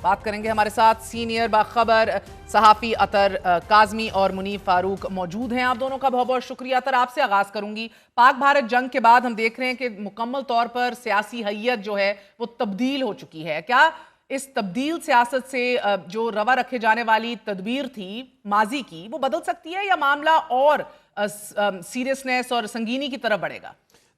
بات کریں گے. ہمارے ساتھ سینئر باخبر صحافی اطہر کاظمی اور منیف فاروق موجود ہیں. آپ دونوں کا بہت بہت شکریہ. اطہر، آپ سے آغاز کروں گی. پاک بھارت جنگ کے بعد ہم دیکھ رہے ہیں کہ مکمل طور پر سیاسی حیت جو ہے وہ تبدیل ہو چکی ہے. کیا اس تبدیل سیاست سے جو روا رکھے جانے والی تدبیر تھی ماضی کی وہ بدل سکتی ہے یا معاملہ اور سیریسنیس اور سنگینی کی طرف بڑھے گا؟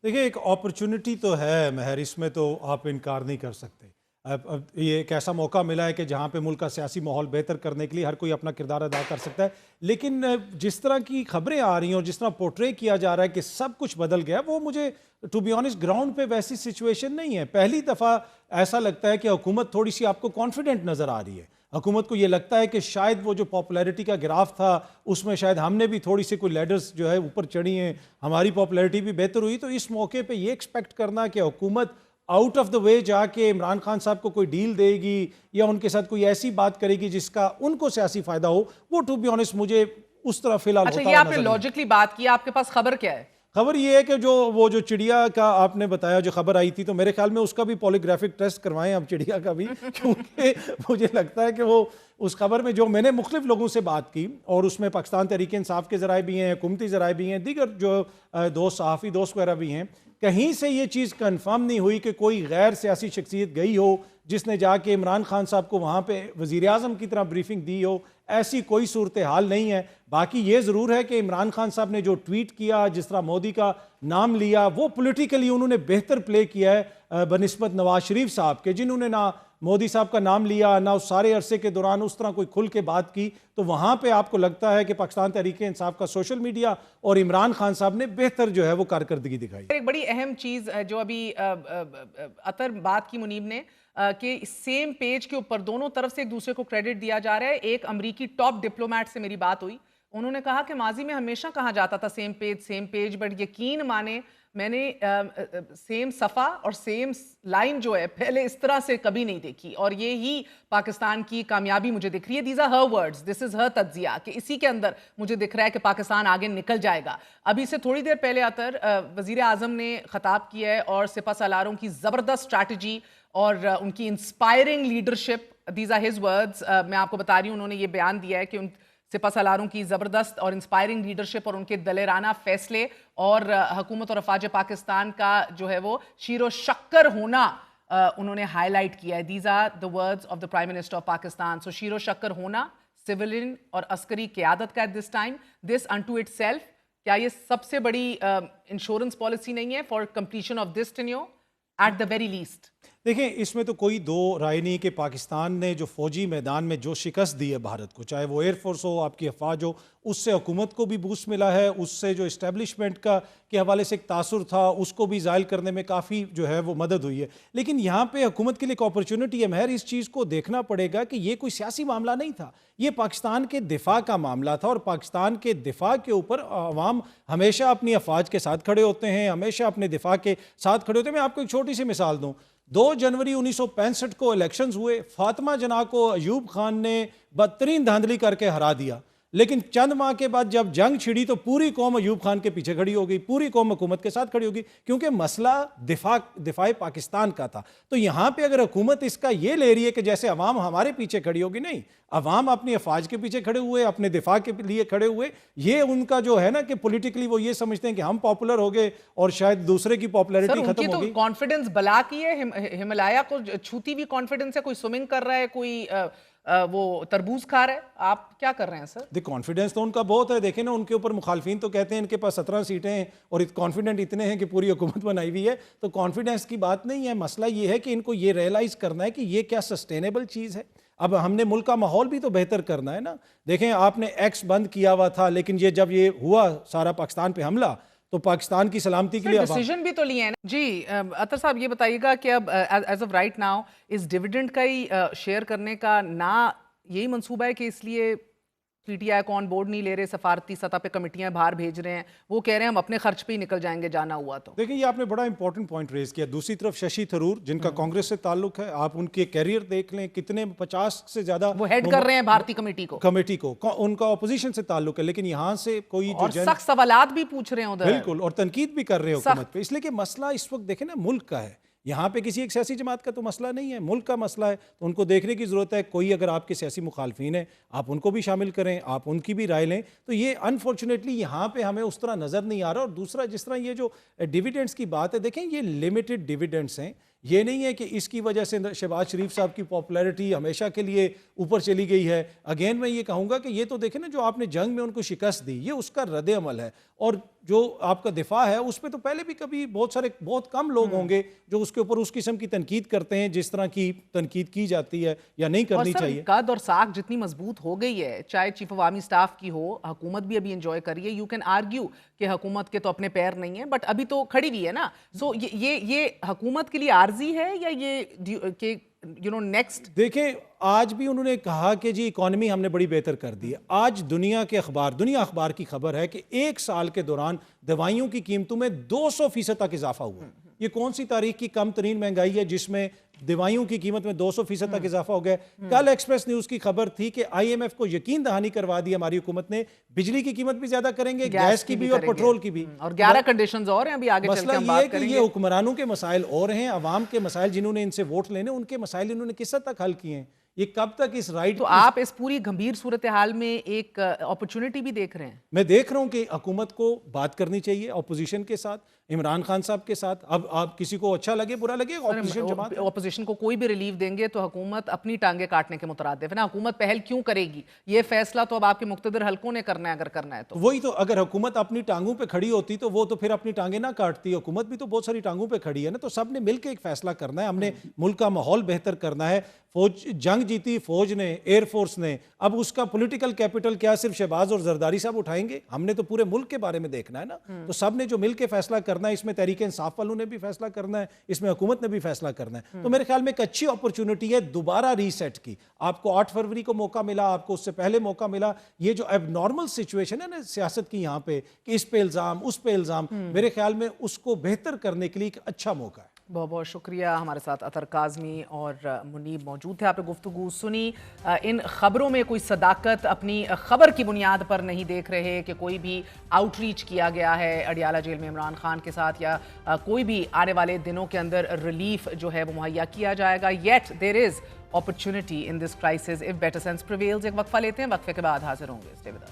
دیکھیں، ایک اپرچونٹی تو ہے مہر، اس میں تو آپ انکار نہیں کر سکتے. اب یہ ایک ایسا موقع ملا ہے کہ جہاں پہ ملک کا سیاسی ماحول بہتر کرنے کے لیے ہر کوئی اپنا کردار ادا کر سکتا ہے. لیکن جس طرح کی خبریں آ رہی ہیں اور جس طرح پورٹرے کیا جا رہا ہے کہ سب کچھ بدل گیا، وہ مجھے ٹو بی آنیسٹ گراؤنڈ پہ ویسی سچویشن نہیں ہے. پہلی دفعہ ایسا لگتا ہے کہ حکومت تھوڑی سی آپ کو کانفیڈنٹ نظر آ رہی ہے. حکومت کو یہ لگتا ہے کہ شاید وہ جو پاپولیرٹی کا گراف تھا اس میں شاید ہم نے بھی تھوڑی سی کوئی لیڈرز جو ہے اوپر چڑھی ہیں، ہماری پاپولیرٹی بھی بہتر ہوئی. تو اس موقع پہ یہ ایکسپیکٹ کرنا کہ حکومت آؤٹ آف دا وے جا کے عمران خان صاحب کو کوئی ڈیل دے گی یا ان کے ساتھ کوئی ایسی بات کرے گی جس کا ان کو سیاسی فائدہ ہو، وہ ٹو بی آنیسٹ مجھے اس طرح فی الحال ہوتا اچھا، یہ آپ نے لاجکلی بات کی. آپ کے پاس خبر کیا ہے؟ خبر یہ ہے کہ وہ جو چڑیا کا آپ نے بتایا جو خبر آئی تھی، تو میرے خیال میں اس کا بھی پولیگرافک ٹیسٹ کروائیں اب چڑیا کا بھی، کیونکہ مجھے لگتا ہے کہ وہ اس خبر میں جو میں نے مختلف لوگوں سے بات کی اور اس میں پاکستان تحریک انصاف کے ذرائع بھی ہیں، حکومتی ذرائع بھی ہیں، دیگر جو دوست صحافی دوست وغیرہ بھی ہیں، کہیں سے یہ چیز کنفرم نہیں ہوئی کہ کوئی غیر سیاسی شخصیت گئی ہو جس نے جا کے عمران خان صاحب کو وہاں پہ وزیر اعظم کی طرح بریفنگ دی ہو. ایسی کوئی صورتحال نہیں ہے. باقی یہ ضرور ہے کہ عمران خان صاحب نے جو ٹویٹ کیا، جس طرح مودی کا نام لیا، وہ پولیٹیکلی انہوں نے بہتر پلے کیا ہے بنسبت نواز شریف صاحب کے، جنہوں نے نہ مودی صاحب کا نام لیا نہ اس سارے عرصے کے دوران اس طرح کوئی کھل کے بات کی. تو وہاں پہ آپ کو لگتا ہے کہ پاکستان تحریک انصاف کا سوشل میڈیا اور عمران خان صاحب نے بہتر جو ہے وہ کارکردگی دکھائی. ایک بڑی اہم چیز جو ابھی اطہر بات کی منیب نے کہ سیم پیج کے اوپر دونوں طرف سے ایک دوسرے کو کریڈٹ دیا جا رہا ہے. ایک امریکی ٹاپ ڈپلومیٹ سے میری بات ہوئی، انہوں نے کہا کہ ماضی میں ہمیشہ کہا جاتا تھا سیم پیج، بٹ یقین مانے میں نے سیم صفحہ اور سیم لائن جو ہے پہلے اس طرح سے کبھی نہیں دیکھی، اور یہی پاکستان کی کامیابی مجھے دکھ رہی ہے. دیز آر ہر ورڈز، دس از ہر تجزیہ، کہ اسی کے اندر مجھے دکھ رہا ہے کہ پاکستان آگے نکل جائے گا. ابھی سے تھوڑی دیر پہلے اطہر وزیر اعظم نے خطاب کیا ہے اور سپہ سالاروں کی زبردست اسٹریٹجی اور ان کی inspiring leadership, these are his words. میں آپ کو بتا رہی ہوں، انہوں نے یہ بیان دیا ہے کہ سپہ سالاروں کی زبردست اور انسپائرنگ لیڈرشپ اور ان کے دلیرانہ فیصلے اور حکومت اور افواج پاکستان کا جو ہے وہ شیر و شکر ہونا انہوں نے ہائی لائٹ کیا ہے. These are the words of the prime minister of Pakistan. So شیر و شکر ہونا سولین اور عسکری قیادت کا at this time, this into itself. کیا یہ سب سے بڑی انشورنس پالیسی نہیں ہے for completion of this tenure at the very least? دیکھیں، اس میں تو کوئی دو رائے نہیں کہ پاکستان نے جو فوجی میدان میں جو شکست دی ہے بھارت کو، چاہے وہ ایئر فورس ہو، آپ کی افواج ہو، اس سے حکومت کو بھی بوسٹ ملا ہے. اس سے جو اسٹیبلشمنٹ کے حوالے سے ایک تاثر تھا اس کو بھی زائل کرنے میں کافی جو ہے وہ مدد ہوئی ہے. لیکن یہاں پہ حکومت کے لیے ایک اپرچونٹی ہے مہر، اس چیز کو دیکھنا پڑے گا کہ یہ کوئی سیاسی معاملہ نہیں تھا، یہ پاکستان کے دفاع کا معاملہ تھا. اور پاکستان کے دفاع کے اوپر عوام ہمیشہ اپنی افواج کے ساتھ کھڑے ہوتے ہیں، ہمیشہ اپنے دفاع کے ساتھ کھڑے ہوتے ہیں. میں آپ کو ایک چھوٹی سی مثال دوں. 2 جنوری 1965 کو الیکشنز ہوئے، فاطمہ جناح کو ایوب خان نے بدترین دھاندلی کر کے ہرا دیا. لیکن چند ماہ کے بعد جب جنگ چھڑی تو پوری قوم ایوب خان کے پیچھے کھڑی ہو گئی، پوری قوم حکومت کے ساتھ کھڑی ہو گئی، کیونکہ مسئلہ دفاع پاکستان کا تھا. تو یہاں پہ اگر حکومت اس کا یہ لے رہی ہے کہ جیسے عوام ہمارے پیچھے کھڑی ہوگی، نہیں، عوام اپنی افواج کے پیچھے کھڑے ہوئے، اپنے دفاع کے لیے کھڑے ہوئے. یہ ان کا جو ہے نا کہ پولیٹیکلی وہ یہ سمجھتے ہیں کہ ہم پاپولر ہو گئے اور شاید دوسرے کی پاپولیرٹی ختم ہو گئی. تو کانفیڈنس بلا کی ہے، ہمالیہ کو چھوتی ہوئی کانفیڈنس ہے. کوئی سوئمنگ کر رہا ہے، کوئی وہ تربوز کھا رہا ہے. آپ کیا کر رہے ہیں سر؟ کانفیڈنس تو ان کا بہت ہے. دیکھیں نا، ان کے اوپر مخالفین تو کہتے ہیں ان کے پاس 17 سیٹیں ہیں اور کانفیڈنٹ اتنے ہیں کہ پوری حکومت بنائی ہوئی ہے. تو کانفیڈنس کی بات نہیں ہے. مسئلہ یہ ہے کہ ان کو یہ ریئلائز کرنا ہے کہ یہ کیا سسٹینیبل چیز ہے. اب ہم نے ملک کا ماحول بھی تو بہتر کرنا ہے نا. دیکھیں، آپ نے ایکس بند کیا ہوا تھا، لیکن یہ جب یہ ہوا سارا پاکستان پہ حملہ تو پاکستان کی سلامتی کے لیے ڈیسیژن بھی تو لیے ہیں نا. جی اطہر صاحب، یہ بتائیے گا کہ اب ایز آف رائٹ ناؤ اس ڈیویڈنڈ کا ہی شیئر کرنے کا نہ یہی منصوبہ ہے کہ اس لیے پی ٹی آئی کو آن بورڈ نہیں لے رہے، سفارتی سطح پہ کمیٹیاں باہر بھیج رہے ہیں، وہ کہہ رہے ہیں ہم اپنے خرچ پہ ہی نکل جائیں گے جانا ہوا تو؟ دیکھیں، یہ آپ نے بڑا امپورٹنٹ پوائنٹ ریز کیا. دوسری طرف ششی تھرور جن کا کانگریس سے تعلق ہے، آپ ان کے کیریئر دیکھ لیں، کتنے 50 سے زیادہ وہ ہیڈ کر رہے ہیں بھارتی کمیٹی کو، ان کا اپوزیشن سے تعلق ہے، لیکن یہاں سے کوئی اور سخت سوالات بھی پوچھ رہے ہیں ادھر، بالکل، اور تنقید بھی کر رہے ہیں حکومت پہ. اس لیے کہ مسئلہ اس وقت دیکھیں نا ملک کا ہے. یہاں پہ کسی ایک سیاسی جماعت کا تو مسئلہ نہیں ہے، ملک کا مسئلہ ہے، تو ان کو دیکھنے کی ضرورت ہے. کوئی اگر آپ کے سیاسی مخالفین ہیں آپ ان کو بھی شامل کریں، آپ ان کی بھی رائے لیں. تو یہ انفارچونیٹلی یہاں پہ ہمیں اس طرح نظر نہیں آ رہا. اور دوسرا جس طرح یہ جو ڈیویڈنڈس کی بات ہے، دیکھیں یہ لمیٹڈ ڈیویڈنڈس ہیں. یہ نہیں ہے کہ اس کی وجہ سے شہباز شریف صاحب کی پاپولیرٹی ہمیشہ کے لیے اوپر چلی گئی ہے. اگین میں یہ کہوں گا کہ یہ تو دیکھیں نا، جو آپ نے جنگ میں ان کو شکست دی، یہ اس کا رد عمل ہے. اور جو آپ کا دفاع ہے اس پہ تو پہلے بھی کبھی بہت کم لوگ ہوں گے جو اس کے اوپر اس قسم کی تنقید کرتے ہیں جس طرح کی تنقید کی جاتی ہے یا نہیں کرنی چاہیے. قد اور ساکھ جتنی مضبوط ہو گئی ہے، چاہے چیف عوامی سٹاف کی ہو، حکومت بھی ابھی انجوائے کر رہی ہے. یو کین آرگیو کہ حکومت کے تو اپنے پیر نہیں ہیں، بٹ ابھی تو کھڑی ہوئی ہے نا. سو یہ حکومت کے لیے عارضی ہے یا یہ کہ نیکسٹ؟ دیکھیں آج بھی انہوں نے کہا کہ جی اکانومی ہم نے بڑی بہتر کر دی ہے. آج دنیا اخبار کی خبر ہے کہ ایک سال کے دوران دوائیوں کی قیمتوں میں 200% تک اضافہ ہوا. یہ کون سی تاریخ کی کم ترین مہنگائی ہے جس میں دوائیوں کی قیمت میں 200% تک اضافہ ہو گیا. کل ایکسپریس نیوز کی خبر تھی کہ IMF کو یقین دہانی کروا دی ہماری حکومت نے، بجلی کی قیمت بھی زیادہ کریں گے، گیس کی بھی اور پیٹرول کی بھی. اور 11 کنڈیشنز اور ہیں ابھی آگے چل کے ہم بات کریں گے. یہ حکمرانوں کے مسائل اور ہیں، عوام کے مسائل جنہوں نے ان سے ووٹ لینے، ان کے مسائل انہوں نے کس حد تک حل کیے ہیں. یہ کب تک اس رائٹ؟ تو آپ اس پوری گھمبیر صورتحال میں ایک اپرچونٹی بھی دیکھ رہے ہیں؟ میں دیکھ رہا ہوں کہ حکومت کو بات کرنی چاہیے اپوزیشن کے ساتھ، عمران خان صاحب کے ساتھ. اب آپ کسی کو اچھا لگے برا لگے، اپوزیشن جماعت اپوزیشن کو کوئی بھی ریلیف دیں گے تو حکومت اپنی ٹانگیں کاٹنے کے مترادف ہے نا. حکومت پہل کیوں کرے گی؟ یہ فیصلہ تو اب آپ کے مقتدر حلقوں نے کرنا ہے اگر کرنا ہے تو. وہی تو، اگر حکومت اپنی ٹانگوں پہ کھڑی ہوتی تو وہ تو پھر اپنی ٹانگیں نہ کاٹتی. حکومت بھی تو بہت ساری ٹانگوں پہ کھڑی ہے نا. تو سب نے مل کے ایک فیصلہ کرنا ہے. ہم نے ملک کا ماحول بہتر کرنا ہے. فوج جنگ جیتی، فوج نے، ایئر فورس نے. اب اس کا پولیٹیکل کیپٹل کیا صرف شہباز اور زرداری صاحب اٹھائیں گے؟ ہم نے تو پورے ملک کے بارے میں دیکھنا ہے نا. تو سب نے جو مل کے فیصلہ کرنا ہے، اس میں تحریک انصاف والوں نے بھی فیصلہ کرنا ہے، اس میں حکومت نے بھی فیصلہ کرنا ہے. تو میرے خیال میں ایک اچھی اپرچونٹی ہے دوبارہ ری سیٹ کی. آپ کو 8 فروری کو موقع ملا، آپ کو اس سے پہلے موقع ملا. یہ جو اب نارمل سچویشن ہے نا سیاست کی یہاں پہ کہ اس پہ الزام اس پہ الزام، میرے خیال میں اس کو بہتر کرنے کے لیے ایک اچھا موقع ہے. بہت بہت شکریہ. ہمارے ساتھ اطہر کاظمی اور منیب موجود تھے. آپ نے گفتگو سنی. ان خبروں میں کوئی صداقت اپنی خبر کی بنیاد پر نہیں دیکھ رہے کہ کوئی بھی آؤٹ ریچ کیا گیا ہے اڈیالہ جیل میں عمران خان کے ساتھ، یا کوئی بھی آنے والے دنوں کے اندر ریلیف جو ہے وہ مہیا کیا جائے گا. Yet there is opportunity in this crisis if better sense prevails. ایک وقفہ لیتے ہیں، وقفے کے بعد حاضر ہوں گے. Stay with us.